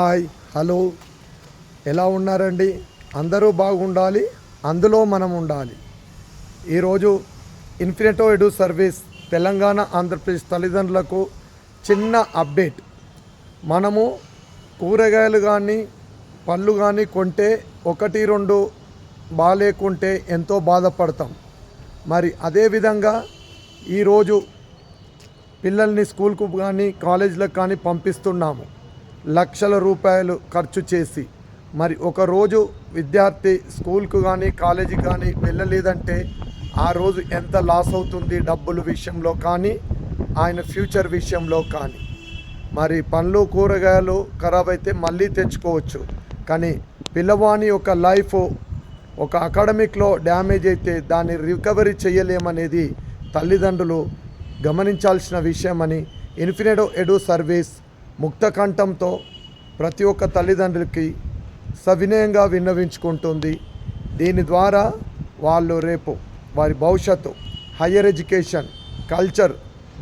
Hi hello ఎలా ఉన్నారండి? అందరూ బాగుండాలి, అందులో మనం ఉండాలి. ఈరోజు ఇన్ఫినిటో ఎడు సర్వీస్ తెలంగాణ ఆంధ్రప్రదేశ్ తల్లిదండ్రులకు చిన్న అప్డేట్. మనము కూరగాయలు కానీ పళ్ళు కానీ కొంటే 1-2 బాగాలేకుంటే ఎంతో బాధపడతాం. మరి అదేవిధంగా ఈరోజు పిల్లల్ని స్కూల్కు కానీ కాలేజీలకు కానీ పంపిస్తున్నాము లక్షల రూపాయలు ఖర్చు చేసి. మరి ఒకరోజు విద్యార్థి స్కూల్కు కానీ కాలేజీకి కానీ వెళ్ళలేదంటే ఆ రోజు ఎంత లాస్ అవుతుంది డబ్బుల విషయంలో కానీ ఆయన ఫ్యూచర్ విషయంలో కానీ. మరి పండ్లు కూరగాయలు ఖరాబ్ అయితే మళ్ళీ తెచ్చుకోవచ్చు, కానీ పిల్లవాని యొక్క లైఫ్ ఒక అకాడమిక్లో డ్యామేజ్ అయితే దాన్ని రికవరీ చేయలేమనేది తల్లిదండ్రులు గమనించాల్సిన విషయమని ఇన్ఫినిటో ఎడు సర్వీస్ ముక్తకంఠంతో ప్రతి ఒక్క తల్లిదండ్రులకి సవినయంగా విన్నవించుకుంటుంది. దీని ద్వారా వాళ్ళు రేపు వారి భవిష్యత్తు హయ్యర్ ఎడ్యుకేషన్ కల్చర్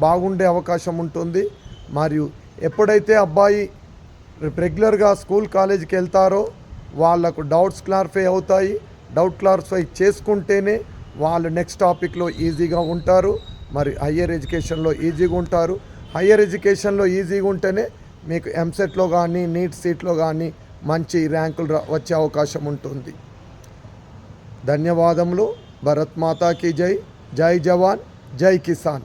బాగుండే అవకాశం ఉంటుంది. మరియు ఎప్పుడైతే అబ్బాయి రెగ్యులర్గా స్కూల్ కాలేజీకి వెళ్తారో వాళ్ళకు డౌట్స్ క్లారిఫై అవుతాయి. డౌట్ క్లారిఫై చేసుకుంటేనే వాళ్ళు నెక్స్ట్ టాపిక్లో ఈజీగా ఉంటారు, మరి హయ్యర్ ఎడ్యుకేషన్లో ఈజీగా ఉంటారు. హయ్యర్ ఎడ్యుకేషన్లో ఈజీగా ఉంటేనే మీకు ఎంసెట్లో కానీ నీట్ సీట్లో కానీ మంచి ర్యాంకులు వచ్చే అవకాశం ఉంటుంది. ధన్యవాదములు. భరత్ మాతాకి జై. జై జవాన్, జై కిసాన్.